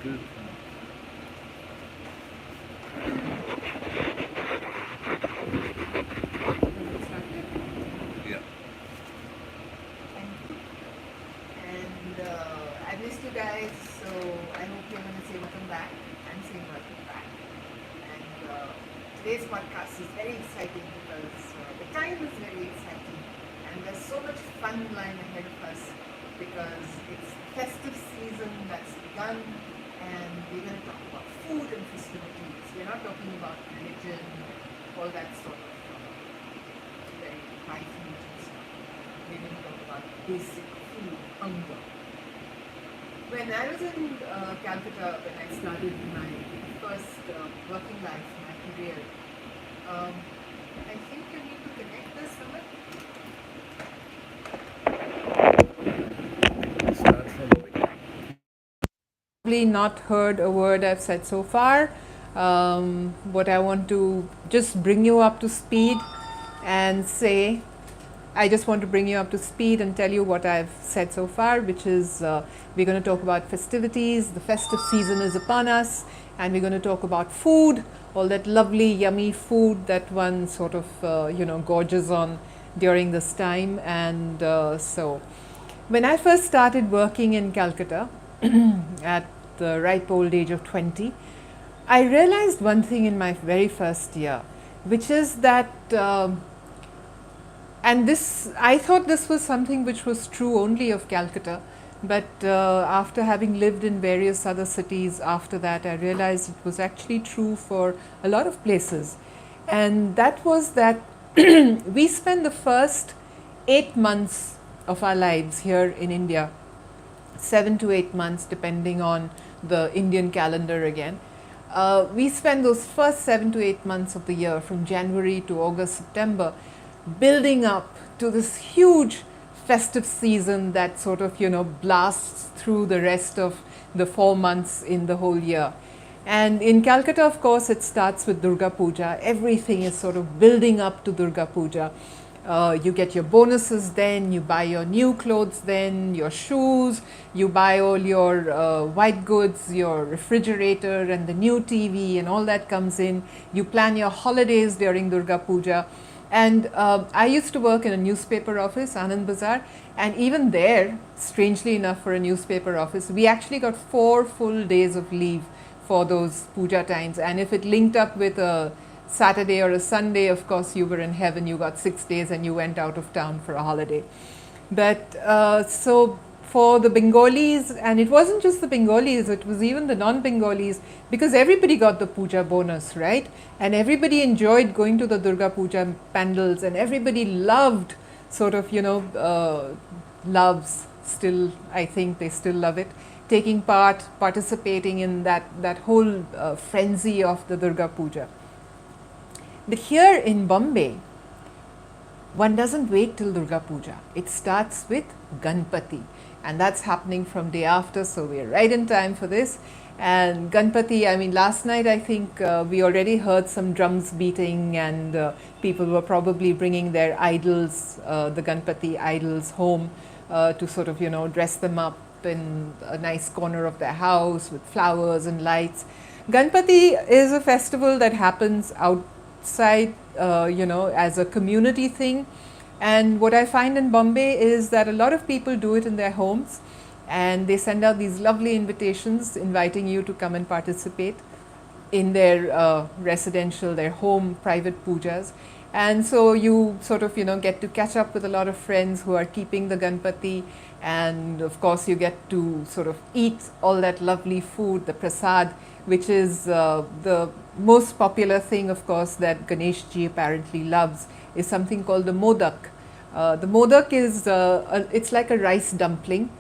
good. Yeah. And I missed you guys, so I hope you're going to say welcome back. I'm saying welcome back. And today's podcast is very exciting because the time is very exciting. And there's so much fun lying ahead of us because it's festive season that's begun. And we're going to talk about food and festivities. We're not talking about religion, all that sort of very high food and stuff. We're going to talk about basic food, hunger. When I was in Calcutta, when I started my first working life, my career, I think you need to connect this somewhere. Start from the beginning. Probably not heard a word I've said so far. What I want to just bring you up to speed and say, I just want to bring you up to speed and tell you what I've said so far, which is we're going to talk about festivities. The festive season is upon us, and we're going to talk about food, all that lovely, yummy food that one sort of, gorges on during this time. And so, when I first started working in Calcutta at the ripe old age of 20, I realized one thing in my very first year, which is that, and this, I thought this was something which was true only of Calcutta, but after having lived in various other cities after that, I realized it was actually true for a lot of places. And that was that we spend the first 8 months of our lives here in India, 7 to 8 months depending on the Indian calendar again. We spend those first 7 to 8 months of the year from January to August, September building up to this huge festive season that sort of, blasts through the rest of the 4 months in the whole year. And in Calcutta, of course, it starts with Durga Puja. Everything is sort of building up to Durga Puja. You get your bonuses then, you buy your new clothes then, your shoes, you buy all your white goods, your refrigerator and the new TV and all that comes in. You plan your holidays during Durga Puja. And I used to work in a newspaper office, Anand Bazaar, and even there, strangely enough for a newspaper office, we actually got 4 full days of leave for those puja times. And if it linked up with a Saturday or a Sunday, of course, you were in heaven. You got 6 days and you went out of town for a holiday. But so for the Bengalis, and it wasn't just the Bengalis, it was even the non-Bengalis, because everybody got the puja bonus, right? And everybody enjoyed going to the Durga Puja pandals, and everybody loved sort of, loves still, I think they still love it, taking part, participating in that whole frenzy of the Durga Puja. But here in Bombay, one doesn't wait till Durga Puja. It starts with Ganpati, and that's happening from day after, so we're right in time for this. And Ganpati, I mean, last night I think we already heard some drums beating, and people were probably bringing their idols, the Ganpati idols, home to sort of, dress them up in a nice corner of their house with flowers and lights. Ganpati is a festival that happens outside, as a community thing. And what I find in Bombay is that a lot of people do it in their homes, and they send out these lovely invitations inviting you to come and participate in their residential, their home private pujas. And so you sort of, get to catch up with a lot of friends who are keeping the Ganpati, and of course you get to sort of eat all that lovely food, the prasad, which is the most popular thing, of course, that Ganesh ji apparently loves, is something called the Modak. The Modak is, it's like a rice dumpling,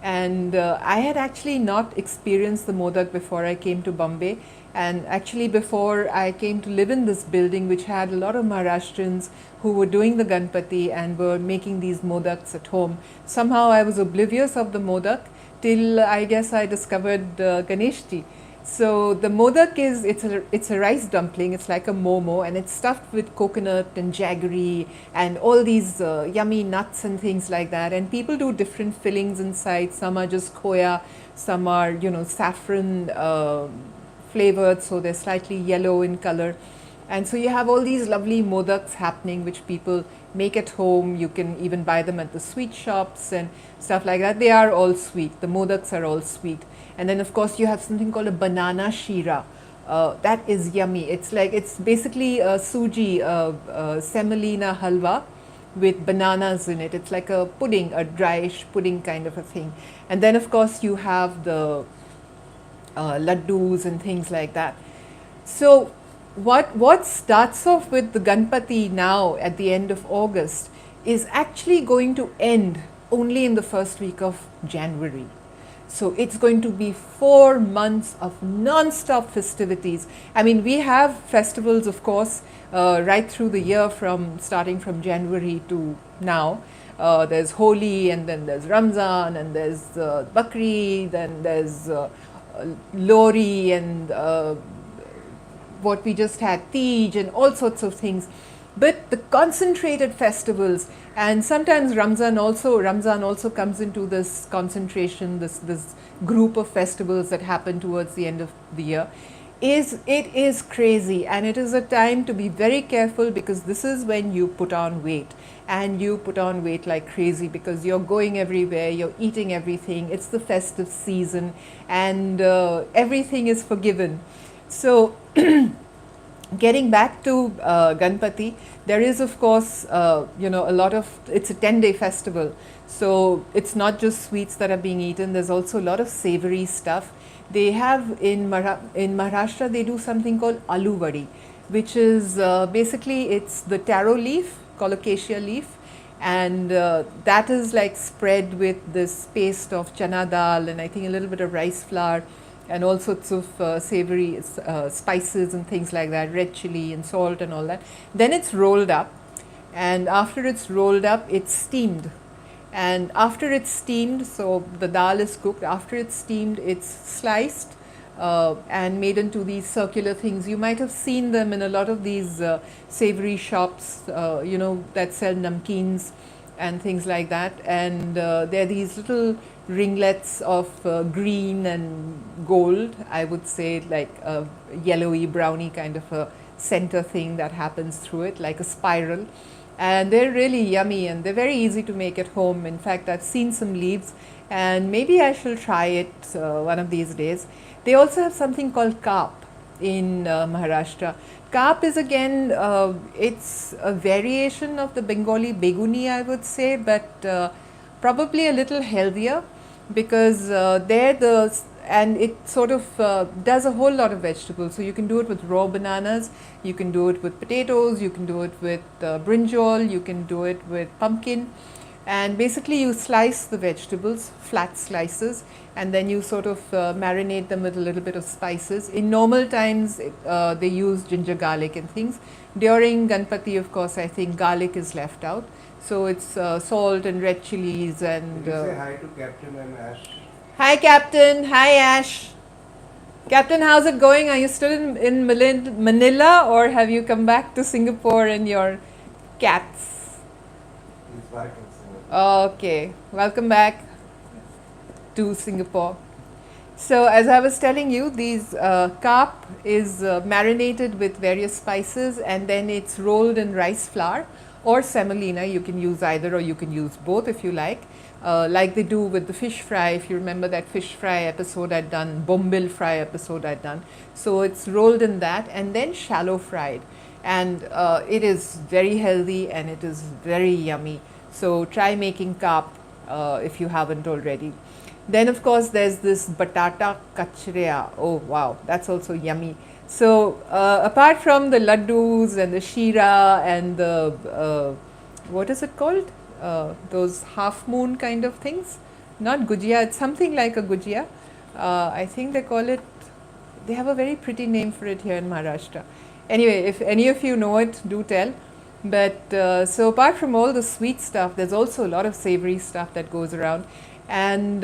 and I had actually not experienced the Modak before I came to Bombay. And actually before I came to live in this building, which had a lot of Maharashtrians who were doing the Ganpati and were making these Modaks at home, somehow I was oblivious of the Modak till I guess I discovered Ganesh ji. So the modak is it's a rice dumpling. It's like a momo, and it's stuffed with coconut and jaggery and all these yummy nuts and things like that. And people do different fillings inside. Some are just khoya, some are saffron flavored, so they're slightly yellow in color. And so you have all these lovely modaks happening, which people make at home. You can even buy them at the sweet shops and stuff like that. They are all sweet. The modaks are all sweet. And then, of course, you have something called a banana shira. That is yummy. It's basically a suji, semolina halwa with bananas in it. It's like a pudding, a dryish pudding kind of a thing. And then, of course, you have the laddus and things like that. So, what starts off with the Ganpati now at the end of August is actually going to end only in the first week of January. So it's going to be 4 months of non-stop festivities. I mean, we have festivals, of course, right through the year, from starting from January to now. There's Holi, and then there's Ramzan, and there's Bakri, then there's Lori, and what we just had, Tej, and all sorts of things. But the concentrated festivals, and sometimes Ramzan also comes into this concentration, this group of festivals that happen towards the end of the year. It is crazy, and it is a time to be very careful, because this is when you put on weight, and you put on weight like crazy, because you're going everywhere, you're eating everything. It's the festive season, and everything is forgiven. So getting back to Ganpati, there is, of course, a lot of, it's a 10-day festival. So it's not just sweets that are being eaten, there's also a lot of savory stuff. They have in Maharashtra, they do something called aloo vadi, which is basically, it's the taro leaf, colocasia leaf, and that is like spread with this paste of chana dal, and I think a little bit of rice flour, and all sorts of savory spices and things like that, red chili and salt and all that. Then it's rolled up, and after it's rolled up, it's steamed. And after it's steamed, so the dal is cooked, after it's steamed, it's sliced and made into these circular things. You might have seen them in a lot of these savory shops, that sell namkeens and things like that. And they're these little ringlets of green and gold, I would say, like a yellowy, browny kind of a center thing that happens through it, like a spiral. And they're really yummy, and they're very easy to make at home. In fact, I've seen some leaves, and maybe I shall try it one of these days. They also have something called kaap in Maharashtra. Kaap is again, it's a variation of the Bengali beguni, I would say, but probably a little healthier, because and it sort of does a whole lot of vegetables. So you can do it with raw bananas, you can do it with potatoes, you can do it with brinjal, you can do it with pumpkin. And basically you slice the vegetables, flat slices, and then you sort of marinate them with a little bit of spices. In normal times, they use ginger garlic and things. During Ganpati, of course, I think garlic is left out. So it's salt and red chilies and... Say hi to Captain and Ash. Hi, Captain. Hi, Ash. Captain, how's it going? Are you still in Manila, or have you come back to Singapore and your cats? He's back in Singapore. Okay, welcome back to Singapore. So, as I was telling you, these kaap is marinated with various spices, and then it's rolled in rice flour or semolina. You can use either, or you can use both if you like. Like they do with the fish fry. If you remember that fish fry episode I'd done, bombil fry episode I'd done. So it's rolled in that, and then shallow fried. And it is very healthy, and it is very yummy. So try making kaap if you haven't already. Then, of course, there's this batata kachriya. Oh wow, that's also yummy. So apart from the laddus and the shira and the what is it called? Those half moon kind of things, not gujia, it's something like a gujia. I think they call it, they have a very pretty name for it here in Maharashtra. Anyway, if any of you know it, do tell. But so apart from all the sweet stuff, there's also a lot of savory stuff that goes around. And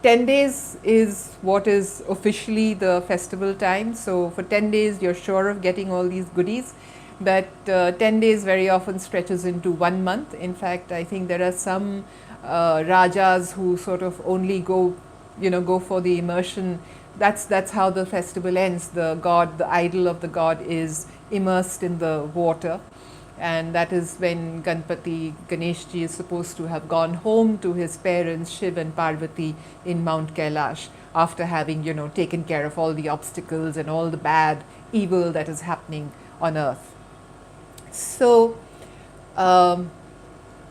10 days is what is officially the festival time. So for 10 days, you're sure of getting all these goodies. But 10 days very often stretches into 1 month. In fact, I think there are some rajas who sort of only go, go for the immersion. That's how the festival ends. The god, the idol of the god, is immersed in the water, and that is when Ganpati Ganeshji is supposed to have gone home to his parents Shiv and Parvati in Mount Kailash after having taken care of all the obstacles and all the bad evil that is happening on earth. So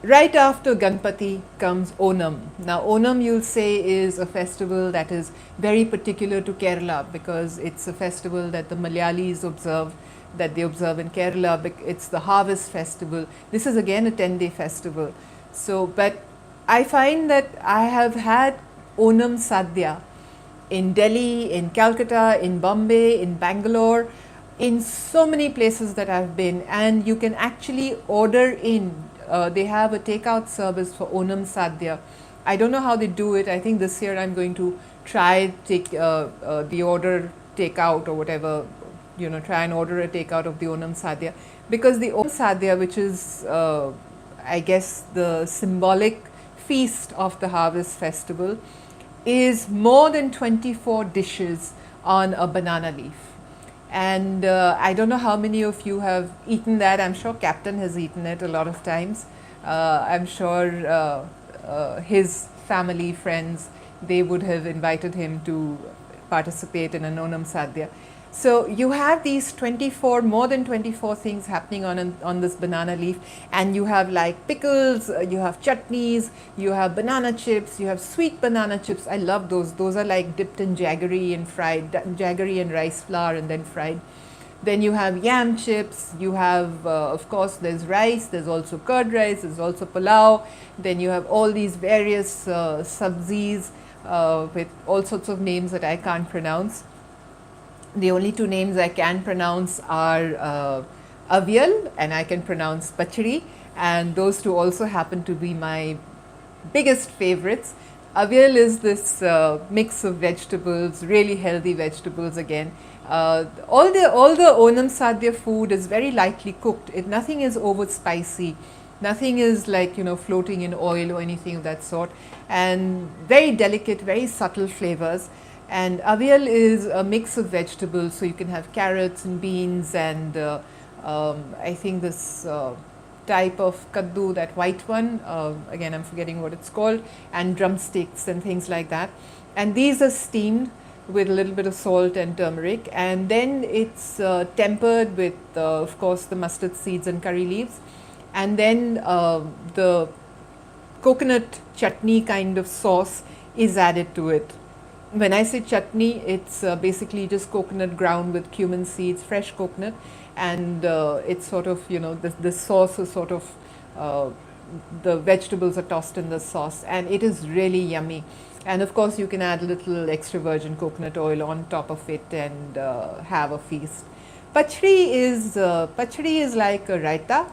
right after Ganpati comes Onam. Now Onam, you'll say, is a festival that is very particular to Kerala because it's a festival that the Malayalis observe, that they observe in Kerala. It's the harvest festival. This is again a 10-day festival. So, but I find that I have had Onam Sadhya in Delhi, in Calcutta, in Bombay, in Bangalore, in so many places that I've been, and you can actually order in. They have a takeout service for Onam Sadhya. I don't know how they do it. I think this year I'm going to try take the order takeout or whatever, try and order a takeout of the Onam Sadhya, because the Onam Sadhya, which is I guess the symbolic feast of the harvest festival, is more than 24 dishes on a banana leaf. And I don't know how many of you have eaten that. I'm sure Captain has eaten it a lot of times. I'm sure his family, friends, they would have invited him to participate in an Onam Sadhya. So you have these more than 24 things happening on this banana leaf, and you have like pickles, you have chutneys, you have banana chips, you have sweet banana chips. I love those. Those are like dipped in jaggery and fried, jaggery and rice flour and then fried. Then you have yam chips, you have, of course, there's rice, there's also curd rice, there's also pulao. Then you have all these various sabzis with all sorts of names that I can't pronounce. The only two names I can pronounce are avial, and I can pronounce pachadi, and those two also happen to be my biggest favorites. Avial is this mix of vegetables, really healthy vegetables again. All the Onam Sadhya food is very lightly cooked. Nothing is over spicy. Nothing is like, floating in oil or anything of that sort. And very delicate, very subtle flavors. And avial is a mix of vegetables, so you can have carrots and beans and I think this type of kaddu, that white one, again I'm forgetting what it's called, and drumsticks and things like that. And these are steamed with a little bit of salt and turmeric, and then it's tempered with of course the mustard seeds and curry leaves, and then the coconut chutney kind of sauce is added to it. When I say chutney, it's basically just coconut ground with cumin seeds, fresh coconut, and it's sort of, the sauce is sort of, the vegetables are tossed in the sauce, and it is really yummy. And of course, you can add a little extra virgin coconut oil on top of it and have a feast. Pachadi is like a raita.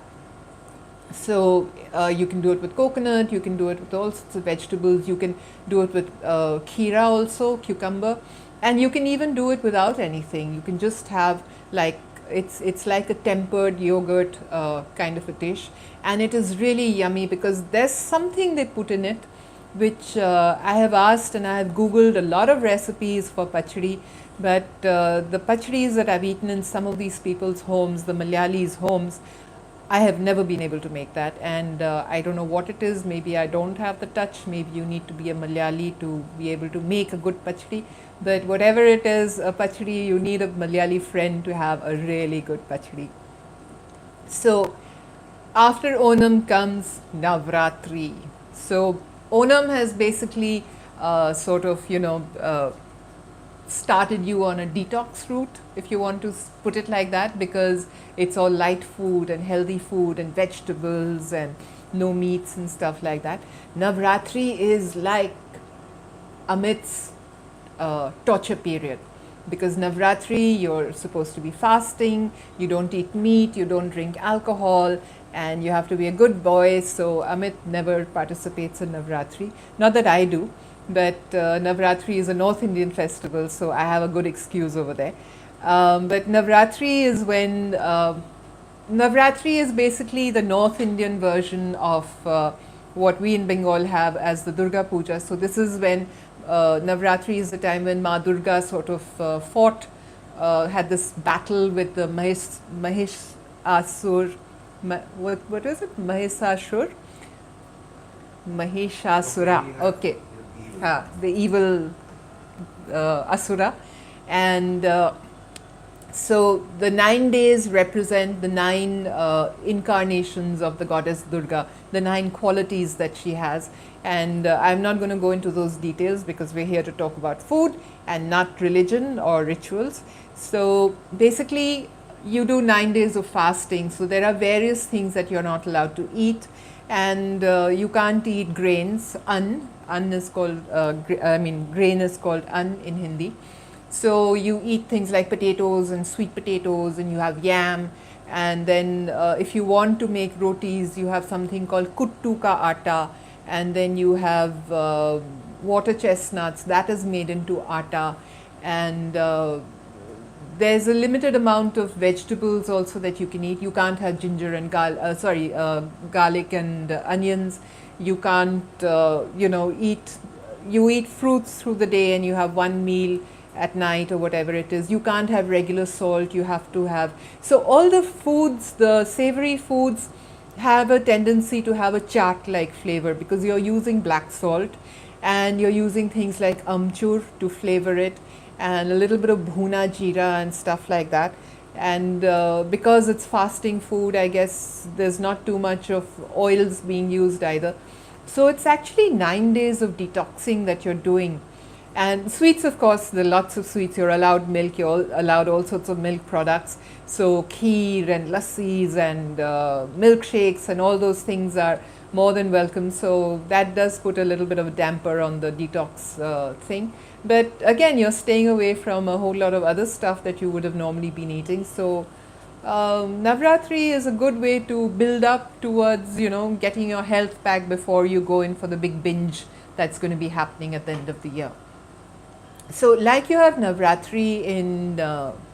So you can do it with coconut, you can do it with all sorts of vegetables, you can do it with kheera also, cucumber, and you can even do it without anything. You can just have like, it's like a tempered yogurt kind of a dish, and it is really yummy because there's something they put in it which I have asked, and I have googled a lot of recipes for pachadi, but the pachadis that I've eaten in some of these people's homes, the Malayalis' homes, I have never been able to make that, and I don't know what it is. Maybe I don't have the touch. Maybe you need to be a Malayali to be able to make a good pachadi. But whatever it is, a pachadi, you need a Malayali friend to have a really good pachadi. So after Onam comes Navratri. So Onam has basically sort of, started you on a detox route, if you want to put it like that, because it's all light food and healthy food and vegetables and no meats and stuff like that. Navratri is like Amit's torture period, because Navratri, you're supposed to be fasting, you don't eat meat, you don't drink alcohol, and you have to be a good boy. So Amit never participates in Navratri. Not that I do. but Navratri is a North Indian festival, so I have a good excuse over there. But Navratri is when Navratri is basically the North Indian version of what we in Bengal have as the Durga Puja. So this is when Navratri is the time when Ma Durga sort of fought, had this battle with the Mahesh Asur. What was it? Maheshasura. Okay. The evil Asura. And so the 9 days represent the 9 incarnations of the goddess Durga, the 9 qualities that she has. And I'm not going to go into those details because we're here to talk about food and not religion or rituals. So basically, you do 9 days of fasting. So there are various things that you're not allowed to eat, and you can't eat grains. An is called, grain is called an in Hindi. So you eat things like potatoes and sweet potatoes, and you have yam. And then if you want to make rotis, you have something called kuttu ka atta. And then you have water chestnuts, that is made into atta. And there's a limited amount of vegetables also that you can eat. You can't have ginger and garlic and onions. You can't, you eat fruits through the day and you have one meal at night or whatever it is. You can't have regular salt. You have to have, so all the foods, the savory foods have a tendency to have a chaat-like flavor because you're using black salt and you're using things like amchur to flavor it, and a little bit of bhuna jeera and stuff like that. And because it's fasting food, I guess there's not too much of oils being used either. So it's actually 9 days of detoxing that you're doing. And sweets, of course, there are lots of sweets. You're allowed milk, you're allowed all sorts of milk products. So kheer and lassis and milkshakes and all those things are more than welcome. So that does put a little bit of a damper on the detox thing. But again, you're staying away from a whole lot of other stuff that you would have normally been eating. So Navratri is a good way to build up towards, getting your health back before you go in for the big binge that's going to be happening at the end of the year. So like you have Navratri in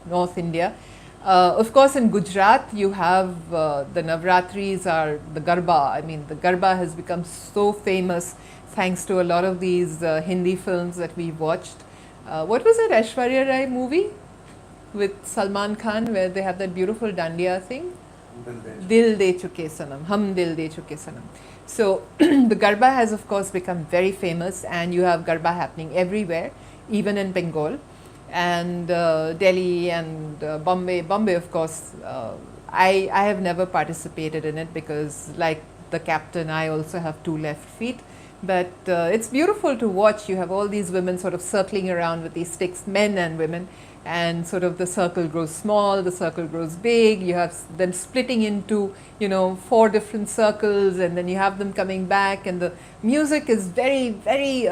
North India, of course in Gujarat you have the Navratris are the Garba. I mean, the Garba has become so famous thanks to a lot of these Hindi films that we've watched. What was it, Aishwarya Rai movie with Salman Khan where they have that beautiful dandiya thing? Dil De Chuke Sanam, Hum Dil De Chuke Sanam. So the Garba has of course become very famous, and you have Garba happening everywhere, even in Bengal and Delhi and Bombay. Bombay, of course, I have never participated in it because, like the captain, I also have 2 left feet. But it's beautiful to watch. You have all these women sort of circling around with these sticks, men and women, and sort of the circle grows small, the circle grows big. You have them splitting into, 4 different circles, and then you have them coming back, and the music is very, very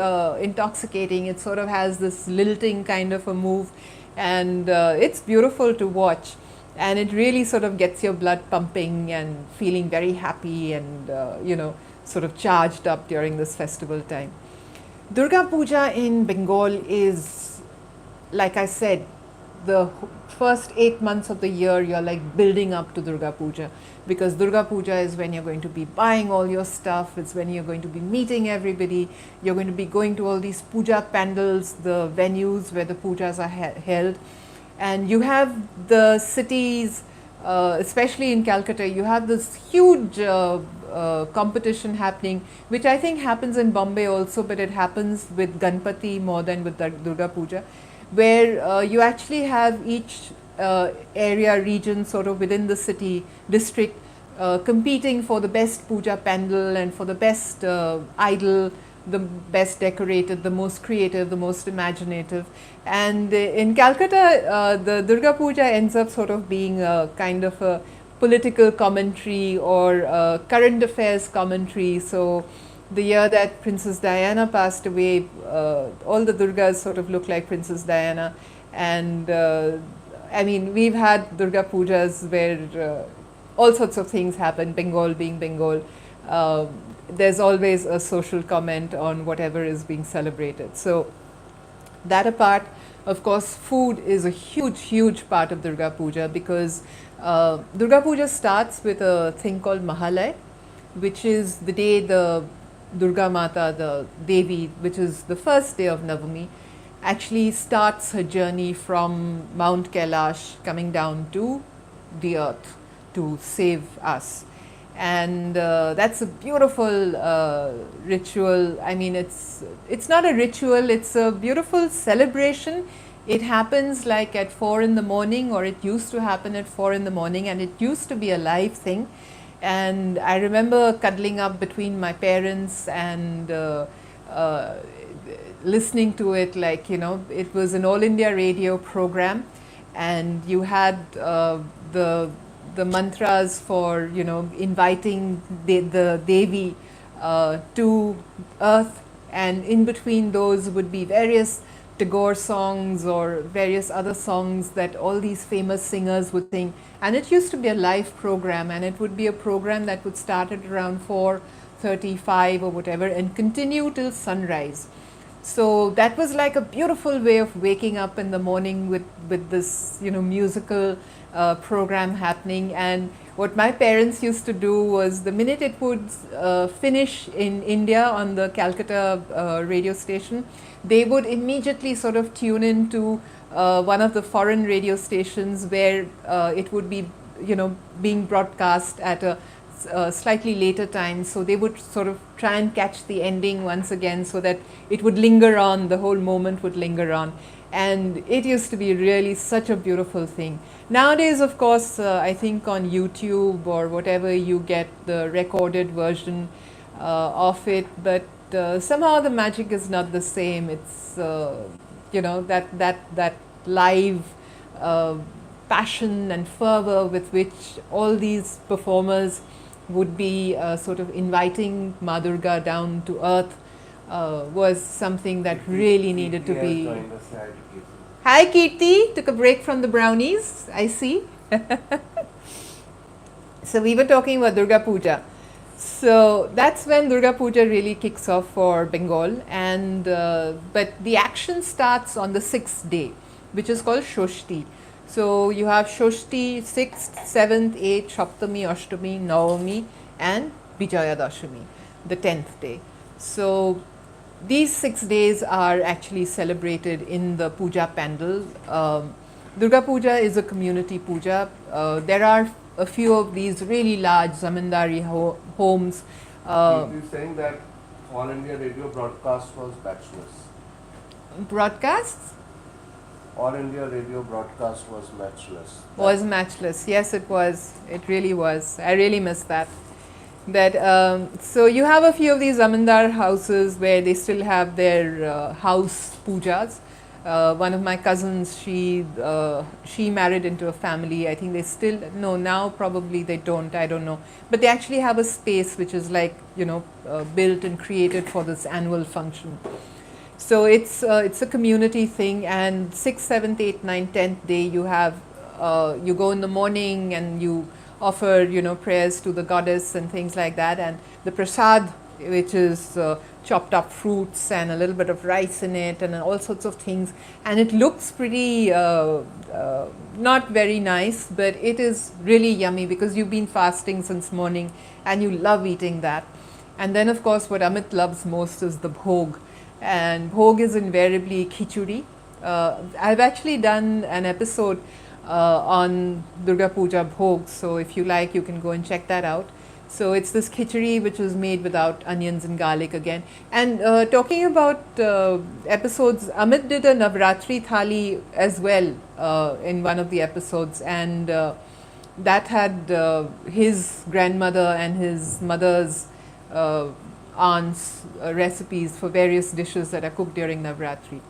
intoxicating. It sort of has this lilting kind of a move, and it's beautiful to watch. And it really sort of gets your blood pumping and feeling very happy and, sort of charged up during this festival time. Durga Puja in Bengal is, like I said, the first 8 months of the year you're like building up to Durga Puja, because Durga Puja is when you're going to be buying all your stuff, it's when you're going to be meeting everybody, you're going to be going to all these puja pandals, the venues where the pujas are held, and you have the cities, especially in Calcutta, you have this huge competition happening, which I think happens in Bombay also, but it happens with Ganpati more than with the Durga Puja, where you actually have each area, region sort of within the city, district, competing for the best puja pandal and for the best idol, the best decorated, the most creative, the most imaginative. And in Calcutta, the Durga Puja ends up sort of being a kind of a political commentary or current affairs commentary. So the year that Princess Diana passed away, all the Durgas sort of look like Princess Diana. And I mean, we've had Durga Pujas where all sorts of things happen, Bengal being Bengal. there's always a social comment on whatever is being celebrated. So that apart, of course, food is a huge, huge part of Durga Puja, because Durga Puja starts with a thing called Mahalay, which is the day the Durga Mata, the Devi, which is the first day of Navami, actually starts her journey from Mount Kailash coming down to the earth to save us. And that's a beautiful ritual. I mean, it's not a ritual, it's a beautiful celebration. It happens like at 4 in the morning, or it used to happen at 4 in the morning, and it used to be a live thing. And I remember cuddling up between my parents and uh, listening to it, like, it was an all India radio program, and you had the mantras for, inviting the Devi to earth, and in between those would be various Tagore songs or various other songs that all these famous singers would sing. And it used to be a live program, and it would be a program that would start at around 4:35 or whatever and continue till sunrise. So that was like a beautiful way of waking up in the morning with this, musical program happening. And what my parents used to do was, the minute it would finish in India on the Calcutta radio station, they would immediately sort of tune into one of the foreign radio stations where it would be, being broadcast at a slightly later time. So they would sort of try and catch the ending once again, so that it would linger on, the whole moment would linger on. And it used to be really such a beautiful thing. Nowadays, of course, I think on YouTube or whatever, you get the recorded version of it, but somehow the magic is not the same. It's that live passion and fervor with which all these performers would be sort of inviting Ma Durga down to earth was something that really needed to be. Joined us. Hi, Kirti. Hi Kirti, took a break from the brownies, I see. So we were talking about Durga Puja. So that's when Durga Puja really kicks off for Bengal, and but the action starts on the 6th day, which is called Shoshti. So you have Shoshti, 6th, 7th, 8th, Saptami, Ashtami, Navami, and Vijaya Dashami, the 10th day. So these 6 days are actually celebrated in the puja pandal. Durga Puja is a community puja. There are a few of these really large zamindari homes. You're saying that All India Radio broadcast was matchless. Broadcasts All India Radio broadcast was matchless. was matchless. Yes, it was. It really was. I really miss that. So you have a few of these zamindar houses where they still have their house pujas. One of my cousins, she married into a family. I think they still, no, now probably they don't, I don't know. But they actually have a space which is like, built and created for this annual function. So it's a community thing. And 6th, 7th, 8th, 9th, 10th day, you have, you go in the morning and you offer, prayers to the goddess and things like that. And the prasad, which is chopped up fruits and a little bit of rice in it and all sorts of things. And it looks pretty not very nice, but it is really yummy because you've been fasting since morning and you love eating that. And then, of course, what Amit loves most is the bhog. And bhog is invariably khichuri. I've actually done an episode on Durga Puja bhog, so if you like, you can go and check that out. So it's this khichdi which was made without onions and garlic again. And talking about episodes, Amit did a Navratri thali as well in one of the episodes, and that had his grandmother and his mother's aunt's recipes for various dishes that are cooked during Navratri.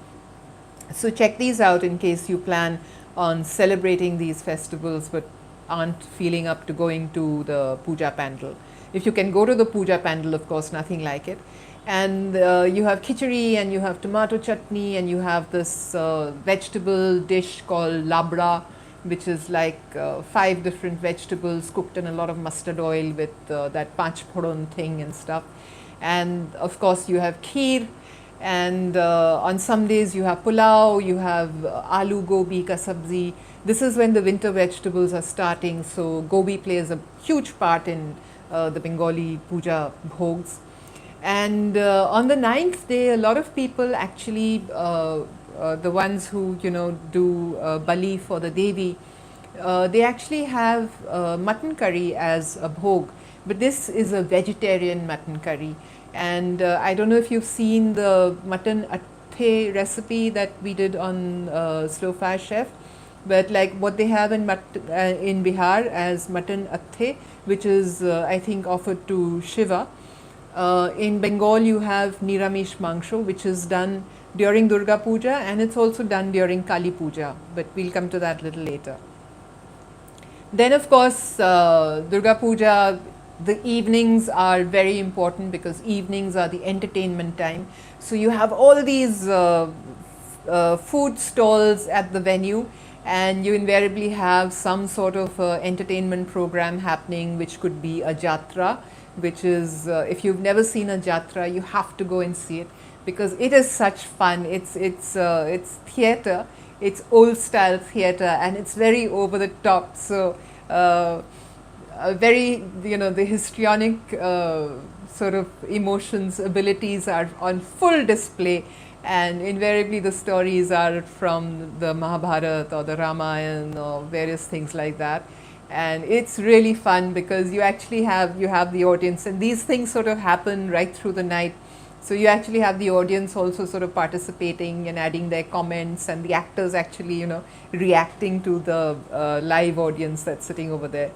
So check these out in case you plan on celebrating these festivals but aren't feeling up to going to the puja pandal. If you can go to the puja pandal, of course, nothing like it. And you have khichdi and you have tomato chutney and you have this vegetable dish called labra, which is like 5 different vegetables cooked in a lot of mustard oil with that panch phoron thing and stuff. And of course, you have kheer, and on some days you have pulao, you have aloo gobi ka sabzi. This is when the winter vegetables are starting, so gobi plays a huge part in the Bengali puja bhogs. And on the 9th day, a lot of people actually, the ones who do bali for the Devi, they actually have mutton curry as a bhog, but this is a vegetarian mutton curry. And I don't know if you've seen the mutton atthe recipe that we did on Slow Fast Chef, but like what they have in Bihar as mutton atthe, which is I think offered to Shiva. In Bengal, you have Niramish Mangsho, which is done during Durga Puja, and it's also done during Kali Puja, but we'll come to that a little later. Then, of course, Durga Puja, the evenings are very important because evenings are the entertainment time. So you have all these food stalls at the venue, and you invariably have some sort of entertainment program happening, which could be a jatra, which is, if you've never seen a jatra, you have to go and see it because it is such fun. It's theatre, it's old style theatre, and it's very over the top. So very, the histrionic sort of emotions, abilities are on full display, and invariably the stories are from the Mahabharata or the Ramayana or various things like that. And it's really fun because you actually have the audience, and these things sort of happen right through the night. So you actually have the audience also sort of participating and adding their comments, and the actors actually reacting to the live audience that's sitting over there.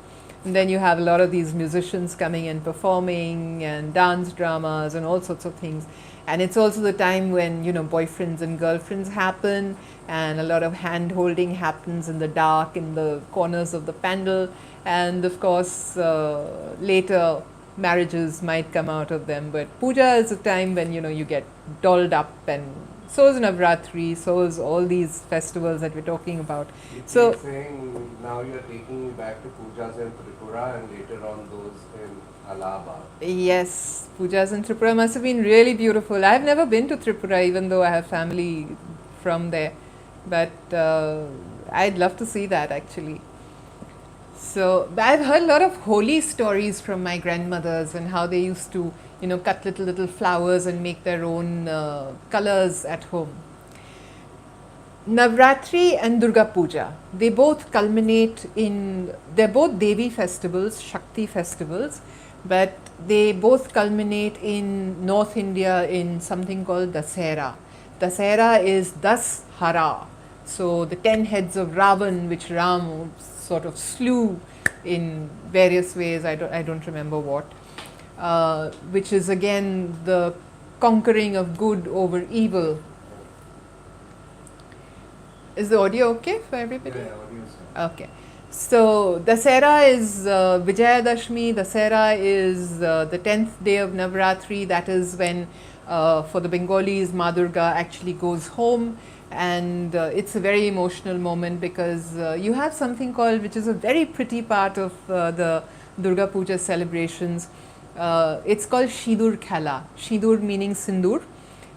And then you have a lot of these musicians coming and performing, and dance dramas and all sorts of things. And it's also the time when boyfriends and girlfriends happen, and a lot of hand holding happens in the dark in the corners of the pandal. And of course later marriages might come out of them, but puja is a time when you get dolled up, and so is Navratri, so is all these festivals that we're talking about. You So keep saying now you're taking me back to pujas in Tripura and later on those in Allahabad. yes, pujas in Tripura must have been really beautiful. I've never been to Tripura, even though I have family from there, but I'd love to see that actually. So I've heard a lot of holy stories from my grandmothers and how they used to cut little flowers and make their own colors at home. Navratri and Durga Puja, they both culminate in, they're both Devi festivals, Shakti festivals, but they both culminate in North India in something called Dasera. Dasera is Das Hara, so the 10 heads of Ravan, which Ram sort of slew in various ways, I don't remember what, which is again the conquering of good over evil. Is the audio okay for everybody? Yeah, audio is fine. Okay. So Dasera is Vijayadashmi. Dasera is the 10th day of Navratri. That is when for the Bengalis, Ma Durga actually goes home, and it's a very emotional moment because you have something called, which is a very pretty part of the Durga Puja celebrations. It's called Shidur Khala. Shidur meaning sindur,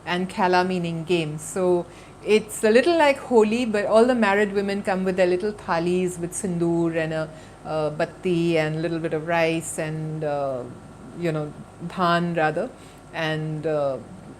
and Khala meaning game. So it's a little like Holi, but all the married women come with their little thalis with sindoor and a batti and a little bit of rice and dhan rather, and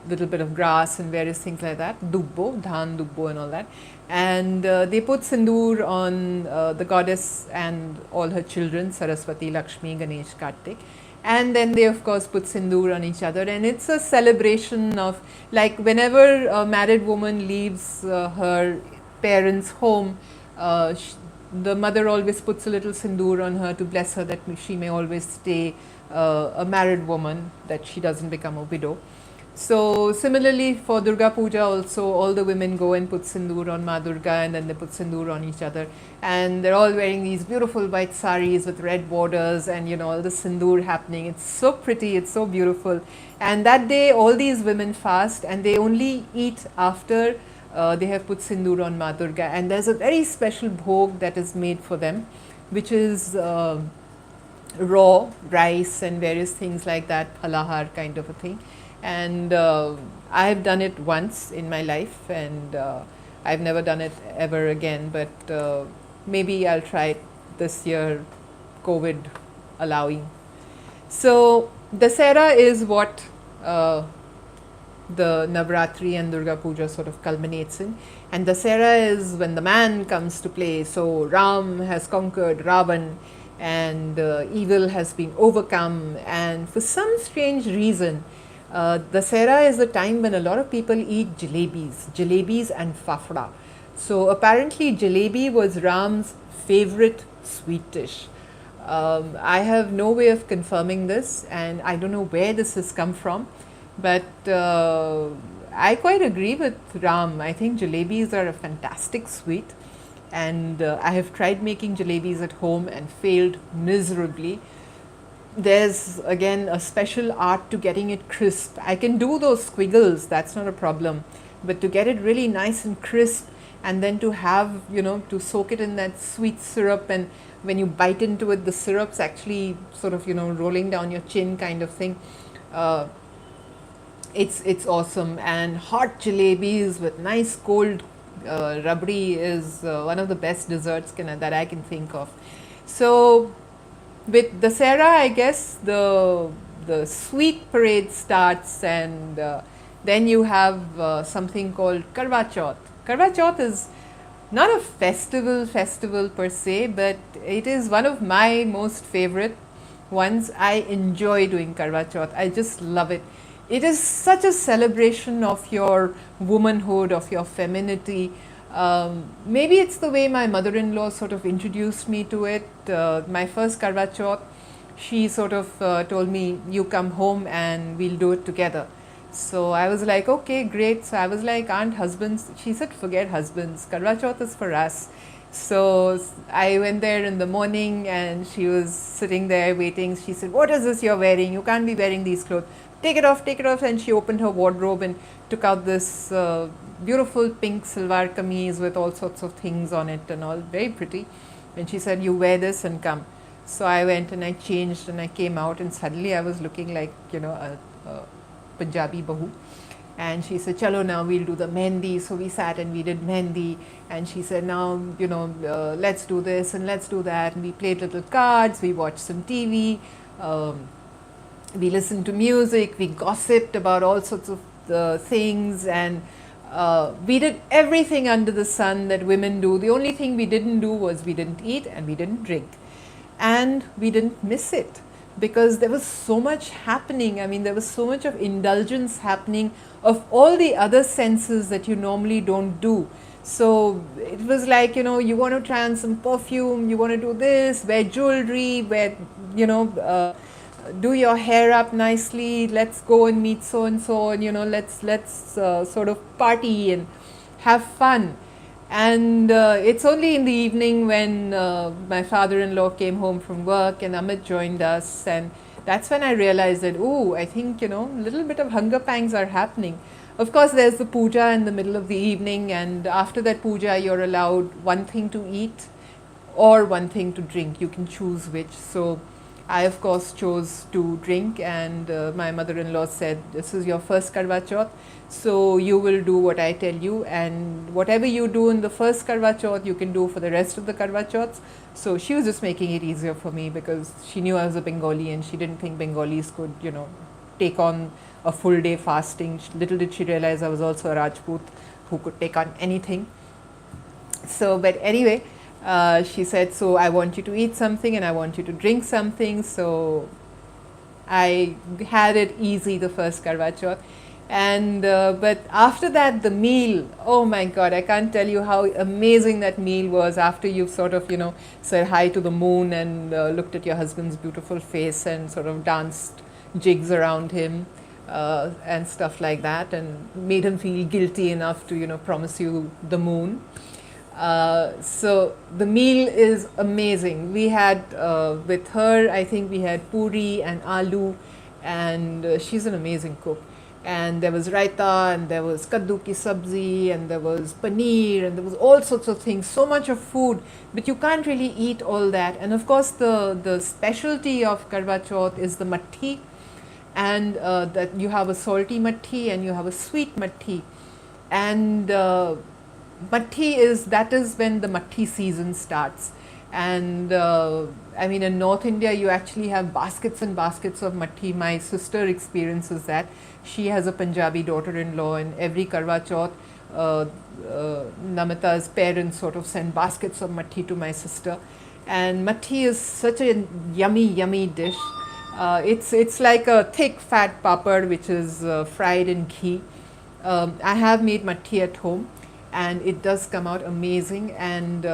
little bit of grass and various things like that, dubbo, dhan, dubbo and all that. And they put sindoor on the goddess and all her children, Saraswati, Lakshmi, Ganesh, Kartik. And then they of course put sindoor on each other, and it's a celebration of, like, whenever a married woman leaves her parents' home, the mother always puts a little sindoor on her to bless her that she may always stay a married woman, that she doesn't become a widow. So similarly for Durga Puja also, all the women go and put sindoor on Ma Durga, and then they put sindoor on each other, and they're all wearing these beautiful white saris with red borders, and all the sindoor happening. It's so pretty, it's so beautiful. And that day all these women fast, and they only eat after They have put sindoor on Ma Durga, and there's a very special bhog that is made for them, which is raw rice and various things like that, phalahar kind of a thing. And I have done it once in my life, and I've never done it ever again, but maybe I'll try it this year, COVID allowing. So, Dasera is what the Navratri and Durga Puja sort of culminates in. And Dasera is when the man comes to play. So, Ram has conquered Ravan, and evil has been overcome. And for some strange reason, Dasera is the time when a lot of people eat jalebis and fafda. So, apparently, jalebi was Ram's favorite sweet dish. I have no way of confirming this, and I don't know where this has come from, but I quite agree with Ram. I think jalebis are a fantastic sweet, and I have tried making jalebis at home and failed miserably. There's again a special art to getting it crisp. I can do those squiggles, that's not a problem, but to get it really nice and crisp, and then to have, to soak it in that sweet syrup, and when you bite into it, the syrup's actually sort of, rolling down your chin kind of thing. It's awesome. And hot jalebis with nice cold rabdi is one of the best desserts that I can think of. So with Dasera, I guess the sweet parade starts, and then you have something called Karwa Chauth. Karwa Chauth is not a festival per se, but it is one of my most favorite ones. I enjoy doing Karwa Chauth. I just love it. It is such a celebration of your womanhood, of your femininity. Maybe it's the way my mother-in-law sort of introduced me to it. My first Karwa Chauth, she sort of told me, you come home and we'll do it together. So I was like, okay, great. So I was like, aren't husbands? She said, forget husbands. Karwa Chauth is for us. So I went there in the morning, and she was sitting there waiting. She said, what is this you're wearing? You can't be wearing these clothes. Take it off, take it off. And she opened her wardrobe and took out this beautiful pink salwar kameez with all sorts of things on it and all, very pretty. And she said, you wear this and come. So I went and I changed and I came out, and suddenly I was looking like, a Punjabi bahu. And she said, chalo, now we'll do the mehndi. So we sat and we did mehndi, and she said, now, let's do this and let's do that. And we played little cards, we watched some TV, we listened to music, we gossiped about all sorts of things, and we did everything under the sun that women do. The only thing we didn't do was we didn't eat and we didn't drink, and we didn't miss it, because there was so much happening. I mean, there was so much of indulgence happening of all the other senses that you normally don't do. So it was like, you want to try on some perfume, you want to do this, wear jewelry, do your hair up nicely, let's go and meet so and so, and let's sort of party and have fun. And it's only in the evening when my father-in-law came home from work and Amit joined us, and that's when I realized that, I think, a little bit of hunger pangs are happening. Of course, there's the puja in the middle of the evening, and after that puja, you're allowed one thing to eat or one thing to drink. You can choose which. So I, of course, chose to drink, and my mother-in-law said, this is your first Karwa Chauth, so you will do what I tell you, and whatever you do in the first Karwa Chauth, you can do for the rest of the Karwa Chauths. So she was just making it easier for me, because she knew I was a Bengali, and she didn't think Bengalis could, take on a full day fasting. Little did she realize I was also a Rajput who could take on anything. So, but anyway, she said, so I want you to eat something and I want you to drink something. So I had it easy the first Karwa Chauth. And but after that, the meal, oh my God, I can't tell you how amazing that meal was, after you've sort of, said hi to the moon and looked at your husband's beautiful face and sort of danced jigs around him and stuff like that, and made him feel guilty enough to, promise you the moon. So the meal is amazing. We had with her, I think we had puri and aloo, and she's an amazing cook. and there was raita, and there was kaddu ki sabzi, and there was paneer, and there was all sorts of things, so much of food, but you can't really eat all that. And of course, the specialty of Karwa Chauth is the matti, and that you have a salty matti and you have a sweet matti. And matti that is when the matti season starts. And I mean, in North India, you actually have baskets and baskets of matti. My sister experiences that. She has a Punjabi daughter-in-law, and every Karwa Chauth, Namita's parents sort of send baskets of matti to my sister. And matti is such a yummy, yummy dish. It's like a thick, fat papad which is fried in ghee. I have made matti at home, and it does come out amazing. And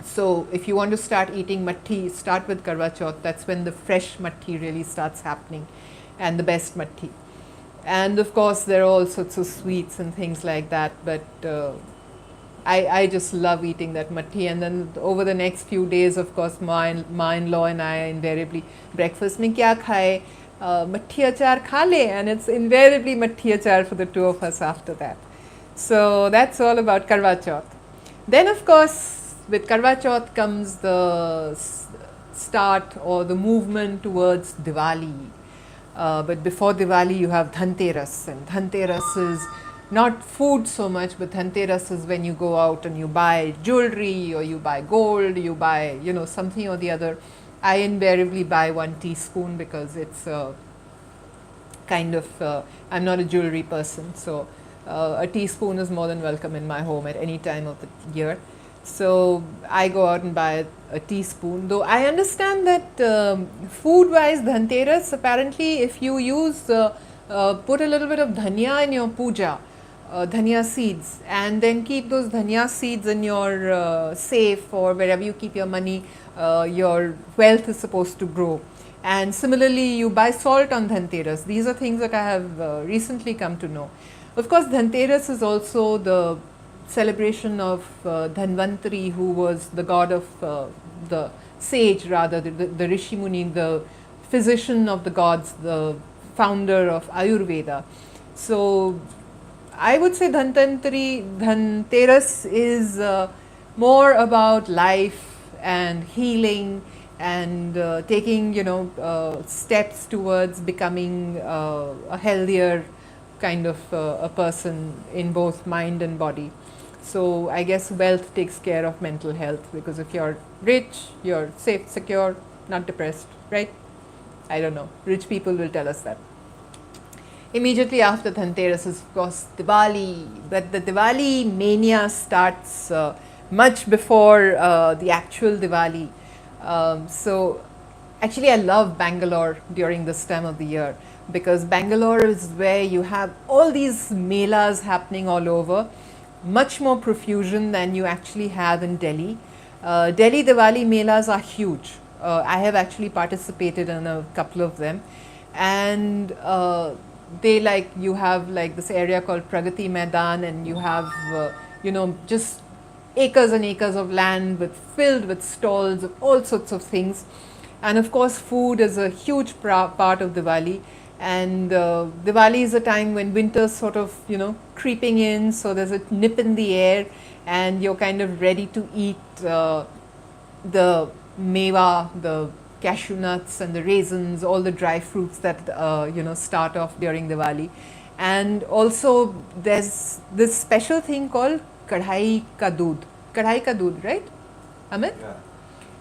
so if you want to start eating matti, start with Karwa Chauth. That's when the fresh matti really starts happening, and the best matti. And of course, there are all sorts of sweets and things like that, but I just love eating that matti. And then over the next few days, of course, my in-law and I invariably, breakfast mein kya khaye? Matti achar kha le, and it's invariably matti achar for the two of us after that. So that's all about Karwa Chauth. Then, of course, with Karwa Chauth comes the start or the movement towards Diwali. But before Diwali, you have Dhanteras, and Dhanteras is not food so much, but Dhanteras is when you go out and you buy jewelry, or you buy gold, you buy, something or the other. I invariably buy 1 teaspoon because it's kind of, I'm not a jewelry person, so a teaspoon is more than welcome in my home at any time of the year. So I go out and buy a teaspoon. Though I understand that food-wise, Dhanteras, apparently if you use, put a little bit of dhania in your puja, dhania seeds, and then keep those dhania seeds in your safe or wherever you keep your money, your wealth is supposed to grow. And similarly, you buy salt on Dhanteras. These are things that I have recently come to know. Of course, Dhanteras is also the celebration of Dhanvantri, who was the god of the sage, rather, the Rishi Muni, the physician of the gods, the founder of Ayurveda. So I would say Dhanteras is more about life and healing and taking, steps towards becoming a healthier kind of a person in both mind and body. So I guess wealth takes care of mental health, because if you're rich, you're safe, secure, not depressed, right? I don't know. Rich people will tell us that. Immediately after Dhanteras is, of course, Diwali. But the Diwali mania starts much before the actual Diwali. So actually, I love Bangalore during this time of the year, because Bangalore is where you have all these melas happening all over, much more profusion than you actually have in Delhi. Delhi Diwali melas are huge. I have actually participated in a couple of them, and you have this area called Pragati Maidan, and you have just acres and acres of land filled with stalls of all sorts of things. And of course, food is a huge part of Diwali. And Diwali is a time when winter's sort of, creeping in, so there's a nip in the air, and you're kind of ready to eat the mewa, the cashew nuts and the raisins, all the dry fruits that, start off during Diwali. And also, there's this special thing called kadhai ka doodh. Kadhai ka doodh, right, Amit? Yeah.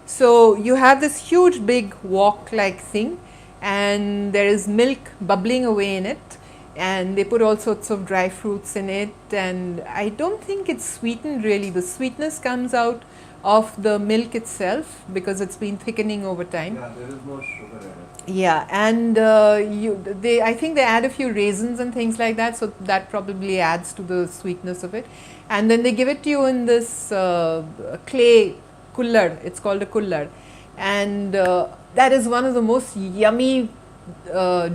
So you have this huge big wok-like thing, and there is milk bubbling away in it, and they put all sorts of dry fruits in it, and I don't think it's sweetened really. The sweetness comes out of the milk itself because it's been thickening over time. Yeah, there is no sugar in it. Yeah, and I think they add a few raisins and things like that, so that probably adds to the sweetness of it. And then they give it to you in this clay kullad. It's called a kullad, and that is one of the most yummy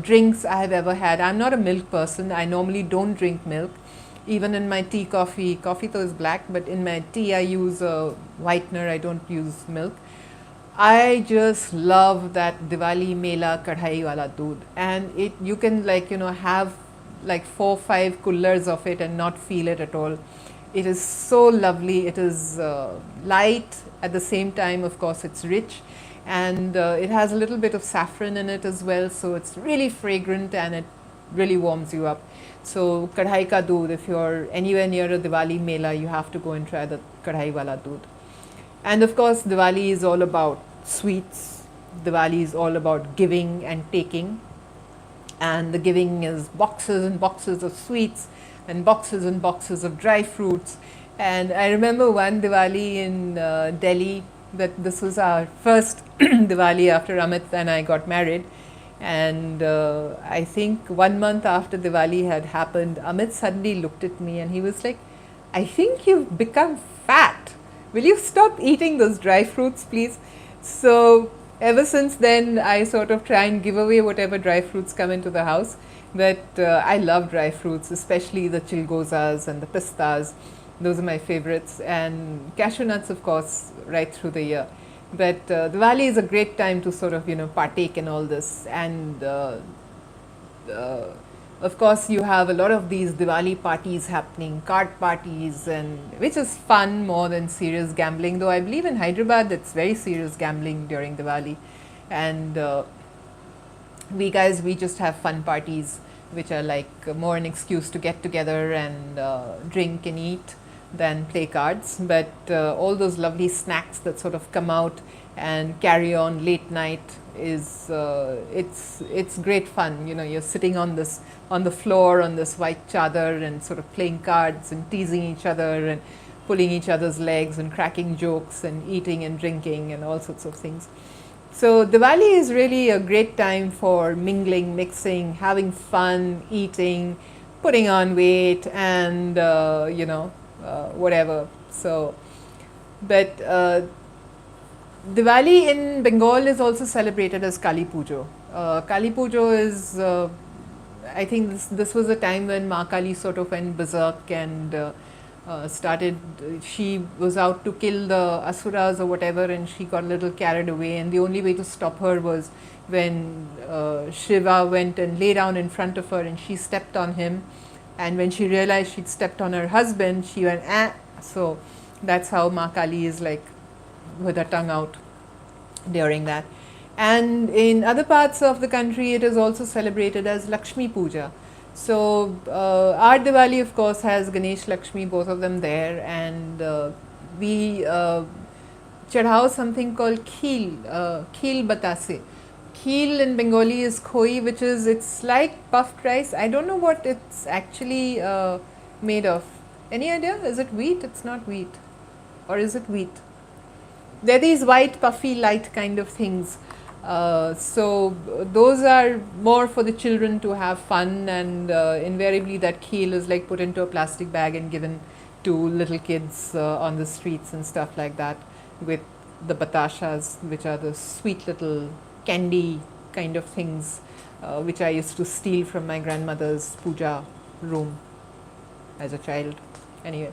drinks I have ever had. I'm not a milk person. I normally don't drink milk. Even in my tea, coffee though is black, but in my tea I use a whitener. I don't use milk. I just love that Diwali Mela Kadhai wala doodh, and it you can have like 4 5 coolers of it and not feel it at all. It is so lovely. It is light at the same time. Of course, it's rich, and it has a little bit of saffron in it as well. So it's really fragrant and it really warms you up. So kadhai ka doodh. If you're anywhere near a Diwali Mela, you have to go and try the kadhai wala doodh. And of course, Diwali is all about sweets. Diwali is all about giving and taking. And the giving is boxes and boxes of sweets and boxes of dry fruits. And I remember one Diwali in Delhi, that this was our first Diwali after Amit and I got married. And I think 1 month after Diwali had happened, Amit suddenly looked at me and he was like, I think you've become fat. Will you stop eating those dry fruits, please? So, ever since then, I sort of try and give away whatever dry fruits come into the house. But I love dry fruits, especially the chilgozas and the pistas. Those are my favorites. And cashew nuts, of course, right through the year. But Diwali is a great time to sort of, partake in all this. And of course, you have a lot of these Diwali parties happening, card parties, and which is fun more than serious gambling. Though I believe in Hyderabad, it's very serious gambling during Diwali, and we just have fun parties, which are like more an excuse to get together and drink and eat than play cards. But all those lovely snacks that sort of come out and carry on late night is it's great fun. You're sitting on the floor on this white chadar and sort of playing cards and teasing each other and pulling each other's legs and cracking jokes and eating and drinking and all sorts of things. So Diwali is really a great time for mingling, mixing, having fun, eating, putting on weight, and whatever. So, but Diwali in Bengal is also celebrated as Kali Puja. Kali Puja is, I think this was a time when Ma Kali sort of went berserk and started, she was out to kill the asuras or whatever, and she got a little carried away, and the only way to stop her was when Shiva went and lay down in front of her and she stepped on him, and when she realized she'd stepped on her husband, she went ah. So that's how Ma Kali is like, with her tongue out during that. And in other parts of the country, it is also celebrated as Lakshmi Puja. So our Diwali, of course, has Ganesh, Lakshmi, both of them there, and we chadhao something called kheel batase. Kheel in Bengali is khoi, which is, it's like puffed rice. I don't know what it's actually made of. Any idea? Is it wheat? It's not wheat. Or is it wheat? They're these white, puffy, light kind of things. So those are more for the children to have fun, and invariably that kheel is like put into a plastic bag and given to little kids on the streets and stuff like that, with the batashas, which are the sweet little candy kind of things, which I used to steal from my grandmother's puja room as a child. Anyway,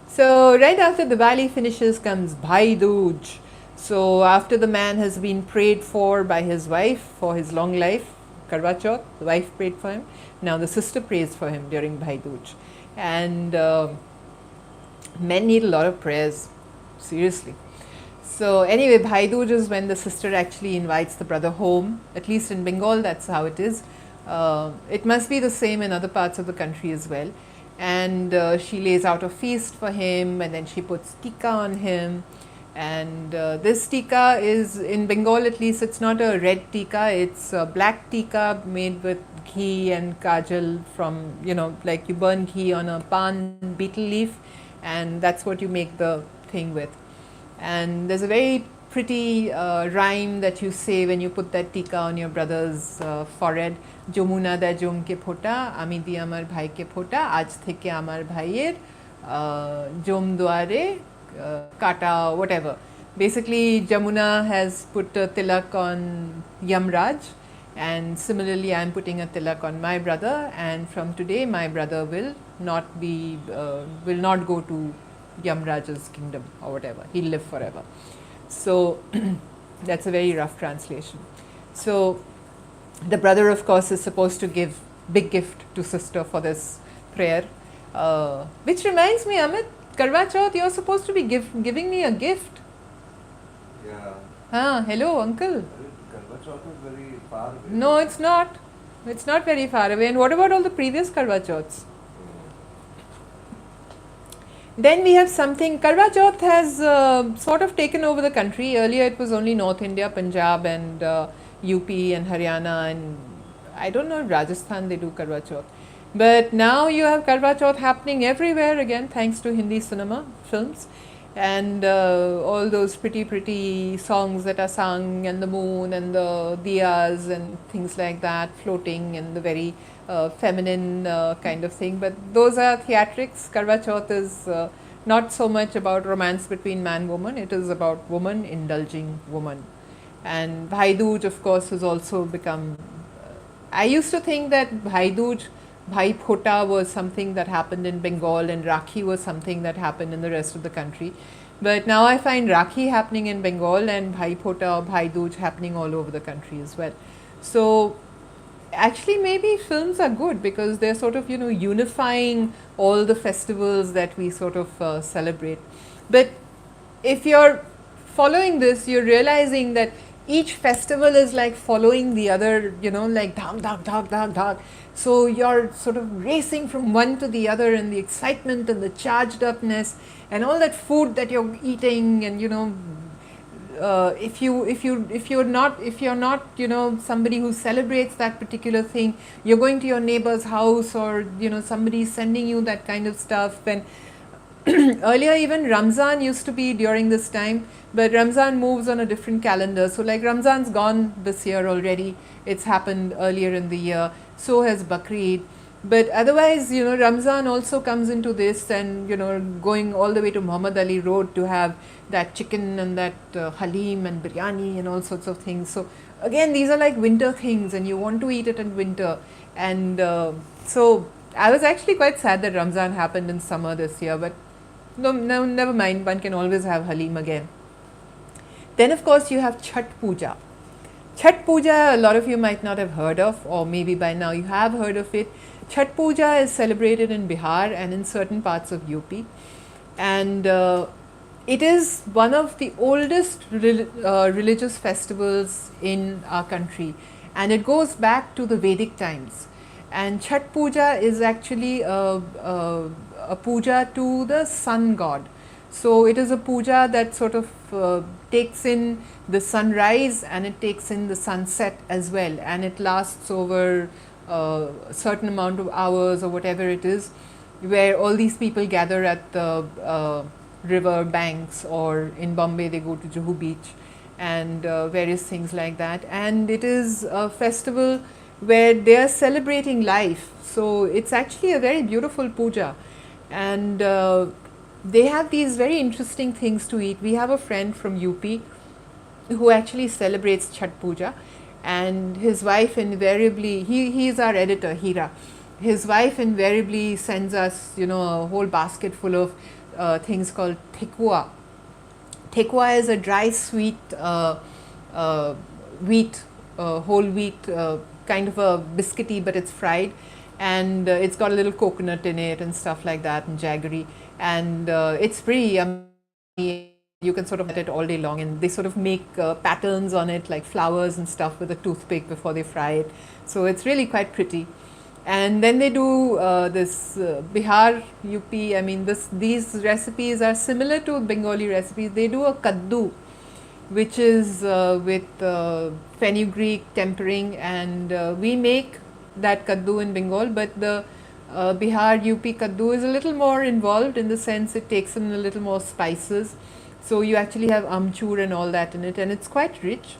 so right after Diwali finishes comes Bhai Dooj. So after the man has been prayed for by his wife for his long life, Karwa Chauth, the wife prayed for him. Now the sister prays for him during Bhai Dooj. And men need a lot of prayers, seriously. So anyway, Bhai Dooj is when the sister actually invites the brother home. At least in Bengal, that's how it is. It must be the same in other parts of the country as well. And she lays out a feast for him, and then she puts tika on him. And this tika is, in Bengal at least, it's not a red tika, it's a black tika made with ghee and kajal from, like you burn ghee on a pan betel leaf, and that's what you make the thing with. And there's a very pretty rhyme that you say when you put that tika on your brother's forehead. Jomuna da jomke phota, ami di amar bhai ke phota, aaj theke amar bhaiyer jom duare kata, whatever. Basically, Jamuna has put a tilak on Yamraj, and similarly I am putting a tilak on my brother, and from today my brother will not go to Yamraj's kingdom or whatever. He'll live forever. So That's a very rough translation. So the brother, of course, is supposed to give big gift to sister for this prayer. Which reminds me, Amit, Karwa Chauth, you're supposed to be giving me a gift. Yeah. Hello, uncle. Karwa Chauth is very far away. No, it's not. It's not very far away. And what about all the previous Karwa Chauths? Then we have something, Karwa Chauth has sort of taken over the country. Earlier it was only North India, Punjab and UP and Haryana, and I don't know if Rajasthan they do Karwa Chauth. But now you have Karwa Chauth happening everywhere again, thanks to Hindi cinema films. And all those pretty songs that are sung, and the moon and the diyas and things like that floating, and the very feminine kind of thing. But those are theatrics. Karwa Chauth is not so much about romance between man and woman, it is about woman indulging woman. And Bhai Dooj, of course, has also become. I used to think that Bhai Dooj, Bhai Phota was something that happened in Bengal, and Rakhi was something that happened in the rest of the country. But now I find Rakhi happening in Bengal and Bhai Phota or Bhai Dooj happening all over the country as well. So actually maybe films are good because they're sort of, unifying all the festivals that we sort of celebrate. But if you're following this, you're realizing that each festival is like following the other, like dhak, dhak, dhak, dhak, dhak. So you're sort of racing from one to the other, and the excitement and the charged upness and all that food that you're eating, and if you're not somebody who celebrates that particular thing, you're going to your neighbor's house, or somebody's sending you that kind of stuff. And earlier even Ramzan used to be during this time, but Ramzan moves on a different calendar. So like Ramzan's gone this year already, it's happened earlier in the year, so has Bakri Eid. But otherwise, Ramzan also comes into this, and going all the way to Muhammad Ali Road to have that chicken and that halim and biryani and all sorts of things. So again, these are like winter things, and you want to eat it in winter. And so I was actually quite sad that Ramzan happened in summer this year, but no, never mind, one can always have halim again. Then of course you have Chatpoja. Chatpoja, a lot of you might not have heard of, or maybe by now you have heard of it. Chatpoja is celebrated in Bihar and in certain parts of UP, and it is one of the oldest religious festivals in our country, and it goes back to the Vedic times. And Chhat Puja is actually a puja to the sun god. So it is a puja that sort of takes in the sunrise and it takes in the sunset as well, and it lasts over a certain amount of hours or whatever it is, where all these people gather at the river banks, or in Bombay they go to Juhu Beach, and various things like that. And it is a festival where they are celebrating life. So it's actually a very beautiful puja, and they have these very interesting things to eat. We have a friend from UP who actually celebrates Chhat Puja, and his wife invariably, he is our editor, Hira. His wife invariably sends us, a whole basket full of things called thekua. Thekua is a dry sweet wheat, whole wheat, kind of a biscuity, but it's fried, and it's got a little coconut in it and stuff like that, and jaggery, and it's pretty yummy. You can sort of eat it all day long, and they sort of make patterns on it like flowers and stuff with a toothpick before they fry it. So it's really quite pretty. And then they do this Bihar, UP, I mean these recipes are similar to Bengali recipes. They do a kaddu, which is with fenugreek tempering, and we make that kaddu in Bengal, but the Bihar UP kaddu is a little more involved, in the sense it takes in a little more spices. So you actually have amchur and all that in it, and it's quite rich,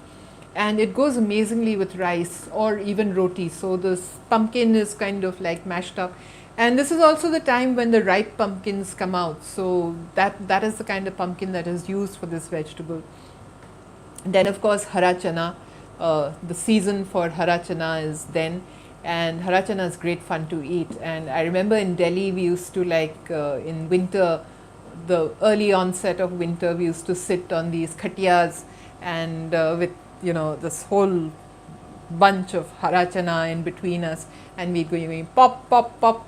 and it goes amazingly with rice or even roti. So this pumpkin is kind of like mashed up, and this is also the time when the ripe pumpkins come out. So that is the kind of pumpkin that is used for this vegetable. Then of course Harachana, the season for Harachana is then, and Harachana is great fun to eat. And I remember in Delhi we used to in winter, the early onset of winter, we used to sit on these khatiyas and with this whole bunch of Harachana in between us, and we'd go pop, pop, pop,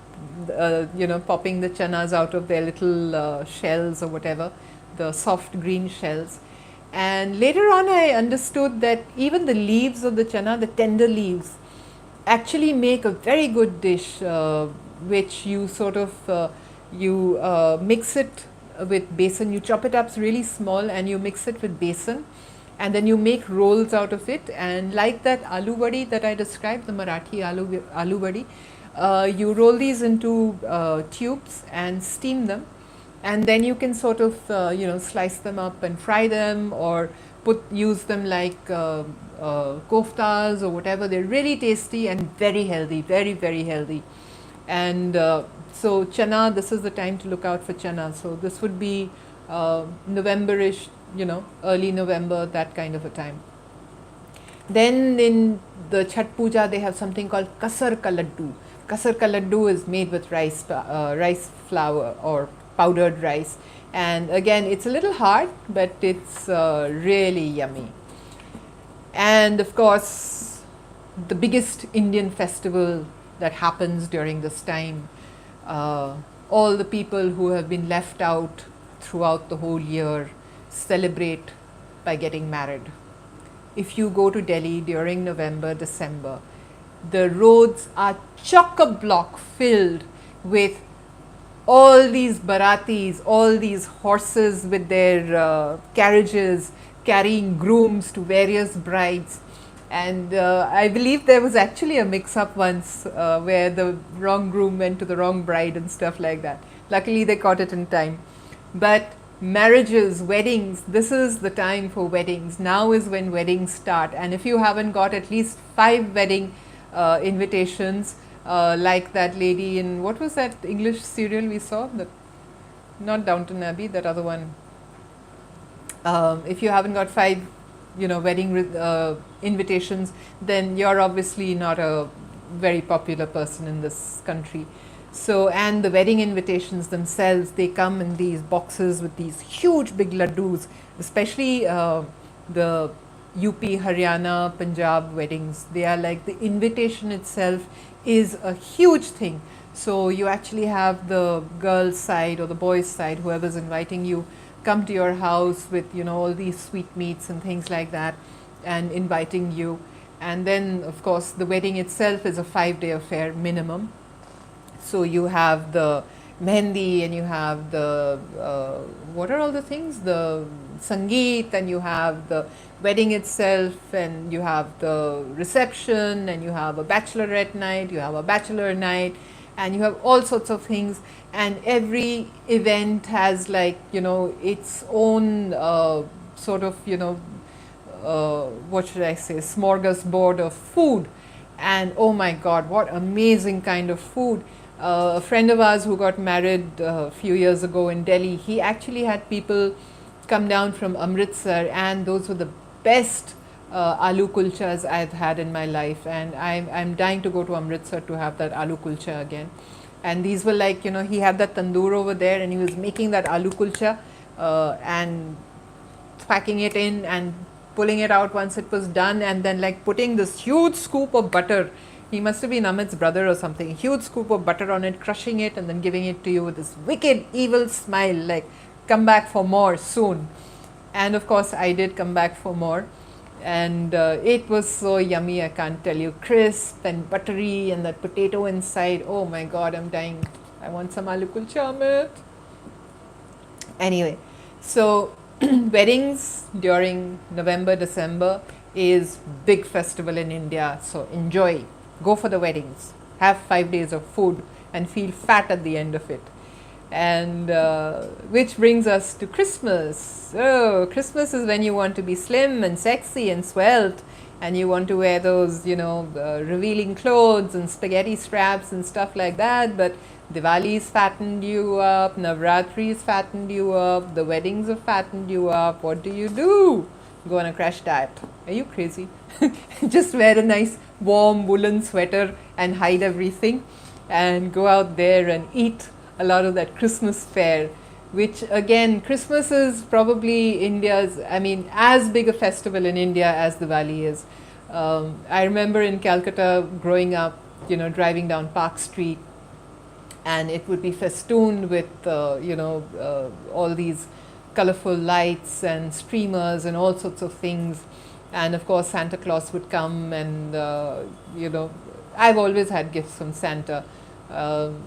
popping the chanas out of their little shells or whatever, the soft green shells. And later on, I understood that even the leaves of the chana, the tender leaves, actually make a very good dish, which you sort of mix it with besan. You chop it up really small and you mix it with besan, and then you make rolls out of it. And like that aloo vadi that I described, the Marathi aloo vadi, you roll these into tubes and steam them, and then you can sort of slice them up and fry them, or use them like koftas or whatever. They're really tasty and very healthy, very, very healthy. And so chana, this is the time to look out for chana. So this would be November-ish, early November, that kind of a time. Then in the Chatpoja, they have something called kasar ka laddu. Kasar ka laddu is made with rice flour or powdered rice. And again, it's a little hard, but it's really yummy. And of course, the biggest Indian festival that happens during this time, all the people who have been left out throughout the whole year celebrate by getting married. If you go to Delhi during November, December, the roads are chock-a-block filled with all these baratis, all these horses with their carriages carrying grooms to various brides. And I believe there was actually a mix-up once where the wrong groom went to the wrong bride and stuff like that. Luckily, they caught it in time. But marriages, weddings, this is the time for weddings. Now is when weddings start. And if you haven't got at least 5 wedding invitations, like that lady in, what was that English serial we saw? Not Downton Abbey, that other one. If you haven't got 5, wedding invitations, then you're obviously not a very popular person in this country. So, and the wedding invitations themselves, they come in these boxes with these huge big laddus, especially the UP, Haryana, Punjab weddings. They are like, the invitation itself is a huge thing. So you actually have the girl's side or the boy's side, whoever's inviting you, come to your house with all these sweetmeats and things like that, and inviting you. And then of course the wedding itself is a 5-day affair minimum. So you have the mehendi, and you have the what are all the things, the sangeet, and you have the wedding itself, and you have the reception, and you have a bachelorette night, you have a bachelor night, and you have all sorts of things. And every event has its own sort of what should I say, smorgasbord of food. And oh my God, what amazing kind of food. A friend of ours who got married a few years ago in Delhi, he actually had people come down from Amritsar, and those were the best aloo kulchas I've had in my life. And I'm dying to go to Amritsar to have that aloo kulcha again. And these were like, he had that tandoor over there, and he was making that aloo kulcha and packing it in and pulling it out once it was done, and then putting this huge scoop of butter. He must have been Amit's brother or something. Huge scoop of butter on it, crushing it, and then giving it to you with this wicked, evil smile, like, come back for more soon. And of course, I did come back for more. And it was so yummy, I can't tell you. Crisp and buttery, and that potato inside. Oh my God, I'm dying. I want some aloo kulcha, Amit. Anyway, so weddings during November, December is big festival in India. So enjoy. Go for the weddings. Have 5 days of food and feel fat at the end of it. And which brings us to Christmas. Oh, Christmas is when you want to be slim and sexy and svelte, and you want to wear those, revealing clothes and spaghetti straps and stuff like that. But Diwali's fattened you up, Navratri's fattened you up, the weddings have fattened you up. What do? Go on a crash diet. Are you crazy? Just wear a nice warm woolen sweater and hide everything, and go out there and eat a lot of that Christmas fare, which again, Christmas is probably India's, I mean, as big a festival in India as Diwali is. I remember in Calcutta growing up, driving down Park Street, and it would be festooned with, all these colorful lights and streamers and all sorts of things. And of course, Santa Claus would come, and, I've always had gifts from Santa, um,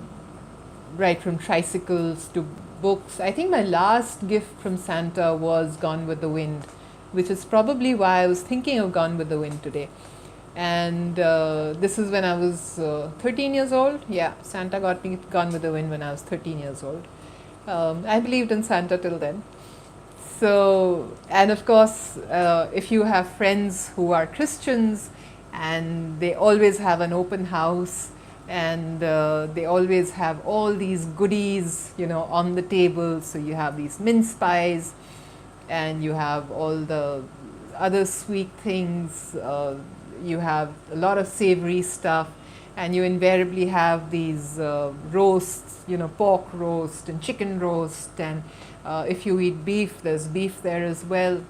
right from tricycles to books. I think my last gift from Santa was Gone with the Wind, which is probably why I was thinking of Gone with the Wind today. And this is when I was 13 years old. Yeah, Santa got me Gone with the Wind when I was 13 years old. I believed in Santa till then. So, and of course, if you have friends who are Christians, and they always have an open house, and they always have all these goodies, on the table. So you have these mince pies, and you have all the other sweet things. You have a lot of savory stuff, and you invariably have these roasts, pork roast and chicken roast, and if you eat beef, there's beef there as well.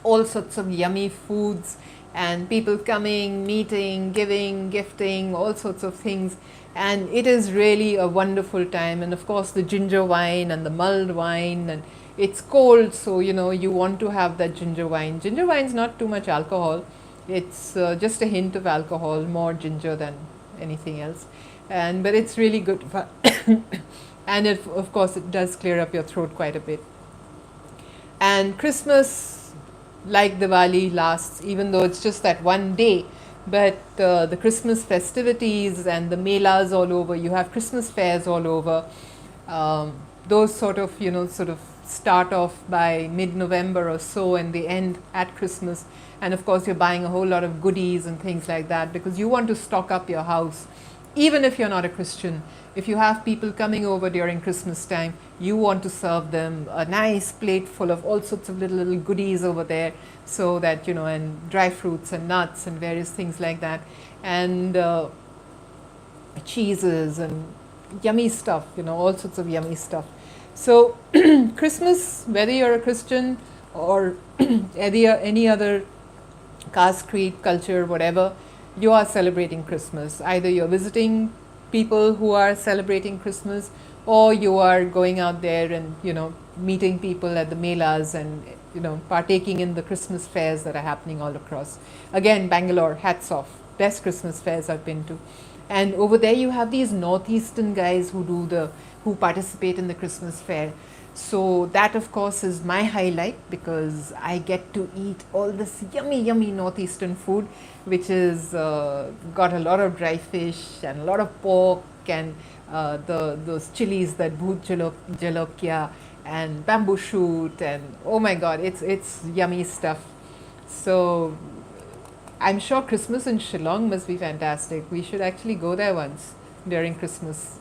All sorts of yummy foods, and people coming, meeting, giving, gifting, all sorts of things. And it is really a wonderful time. And of course, the ginger wine and the mulled wine, and it's cold, so you want to have that ginger wine. Ginger wine is not too much alcohol, it's just a hint of alcohol, more ginger than anything else. But it's really good fun. And of course, it does clear up your throat quite a bit. And Christmas, like Diwali, lasts, even though it's just that one day. But the Christmas festivities and the Melas all over, you have Christmas fairs all over. Those sort of start off by mid-November or so, and they end at Christmas. And of course, you're buying a whole lot of goodies and things like that, because you want to stock up your house. Even if you're not a Christian, if you have people coming over during Christmas time, you want to serve them a nice plate full of all sorts of little goodies over there, so that, and dry fruits and nuts and various things like that, and cheeses and yummy stuff, all sorts of yummy stuff. So Christmas, whether you're a Christian or any other caste, creed, culture, whatever, you are celebrating Christmas. Either you're visiting people who are celebrating Christmas, or you are going out there and, meeting people at the Melas, and, partaking in the Christmas fairs that are happening all across. Again, Bangalore, hats off. Best Christmas fairs I've been to. And over there you have these northeastern guys who participate in the Christmas fair. So that, of course, is my highlight, because I get to eat all this yummy, yummy northeastern food, which is got a lot of dry fish and a lot of pork, and those chilies that bhoot jalokia and bamboo shoot, and oh my God, it's yummy stuff. So I'm sure Christmas in Shillong must be fantastic. We should actually go there once during Christmas.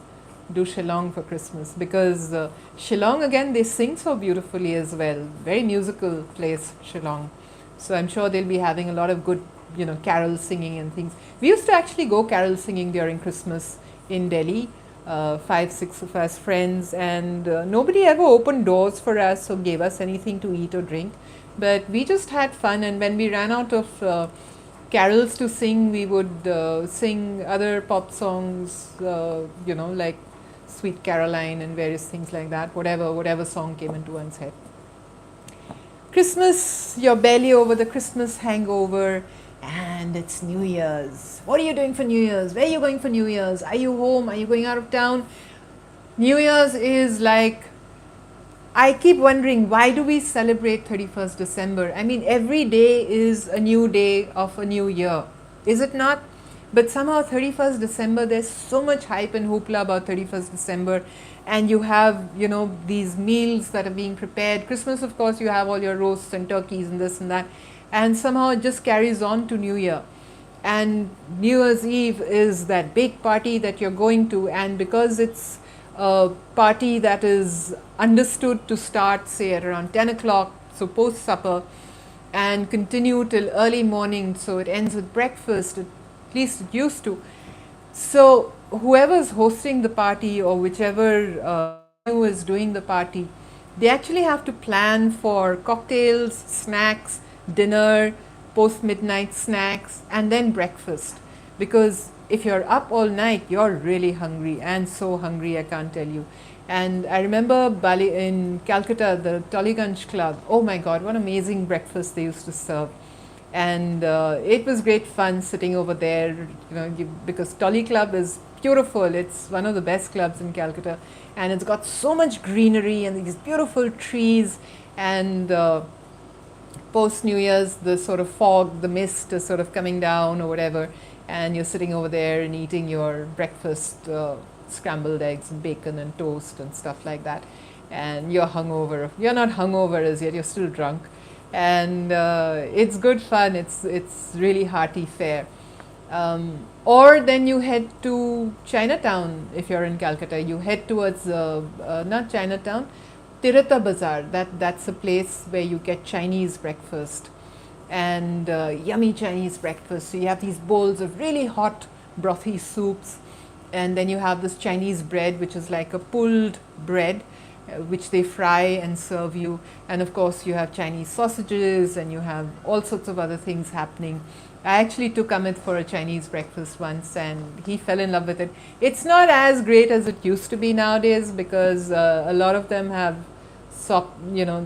Do Shillong for Christmas, because Shillong, again, they sing so beautifully as well. Very musical place, Shillong. So I'm sure they'll be having a lot of good, carol singing and things. We used to actually go carol singing during Christmas in Delhi, 5, 6 of us friends, and nobody ever opened doors for us or gave us anything to eat or drink. But we just had fun, and when we ran out of carols to sing, we would sing other pop songs, like Sweet Caroline and various things like that, whatever song came into one's head. Christmas, you're barely over the Christmas hangover, and it's New Year's. What are you doing for New Year's? Where are you going for New Year's? Are you home? Are you going out of town? New Year's is like, I keep wondering, why do we celebrate 31st December? I mean, every day is a new day of a new year, is it not? But somehow 31st December, there's so much hype and hoopla about 31st December. And you have, these meals that are being prepared. Christmas, of course, you have all your roasts and turkeys and this and that. And somehow it just carries on to New Year. And New Year's Eve is that big party that you're going to. And because it's a party that is understood to start, say, at around 10 o'clock, so post-supper, and continue till early morning, so it ends with breakfast, at least it used to. So whoever's hosting the party, or whichever who is doing the party, they actually have to plan for cocktails, snacks, dinner, post midnight snacks, and then breakfast. Because if you're up all night, you're really hungry, and so hungry, I can't tell you. And I remember Bali in Calcutta, the Tollygunge Club. Oh my God, what amazing breakfast they used to serve! And it was great fun sitting over there, because Tolly Club is beautiful. It's one of the best clubs in Calcutta, and it's got so much greenery and these beautiful trees. And post New Year's, the sort of fog, the mist is sort of coming down or whatever, and you're sitting over there and eating your breakfast, scrambled eggs and bacon and toast and stuff like that. And you're hungover. You're not hungover as yet. You're still drunk, and it's good fun. It's really hearty fare. Or then you head to Chinatown if you're in Calcutta. You head towards not Chinatown, Tirtha Bazaar. That's a place where you get Chinese breakfast, and yummy Chinese breakfast. So you have these bowls of really hot brothy soups, and then you have this Chinese bread, which is like a pulled bread, which they fry and serve you. And of course you have Chinese sausages, and you have all sorts of other things happening. I actually took Amit for a Chinese breakfast once, and he fell in love with it. It's not as great as it used to be nowadays, because a lot of them have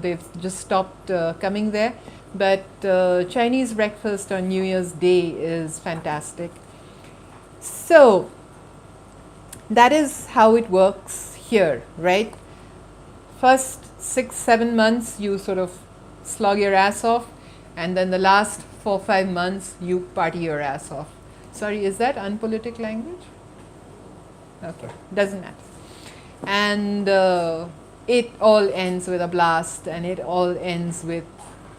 they've just stopped coming there. But Chinese breakfast on New Year's Day is fantastic. So that is how it works here, right? First 6-7 months you sort of slog your ass off, and then the last 4-5 months you party your ass off. Sorry, is that unpolitic language? Okay, doesn't matter. And it all ends with a blast, and it all ends with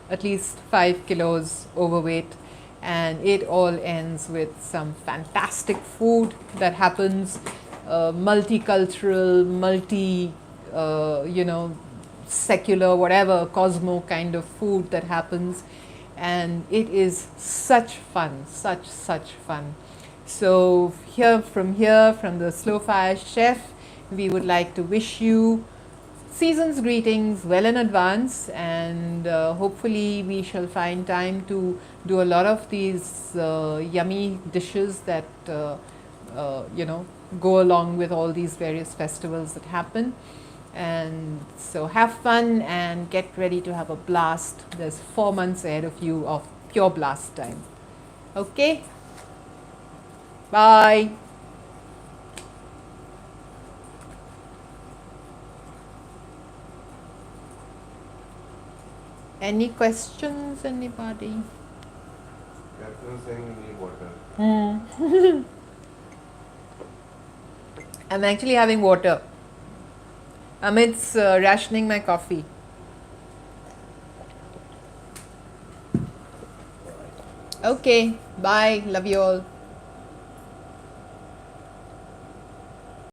at least 5 kilos overweight, and it all ends with some fantastic food that happens, multicultural, secular, whatever, cosmo kind of food that happens. And it is such fun, such fun. So from the Slow Fire Chef, we would like to wish you season's greetings well in advance, and hopefully we shall find time to do a lot of these yummy dishes that go along with all these various festivals that happen. And so have fun and get ready to have a blast. There's 4 months ahead of you of pure blast time. Okay? Bye. Any questions, anybody? Captain was saying you need water. I'm actually having water. Amit's rationing my coffee. Okay, bye. Love you all.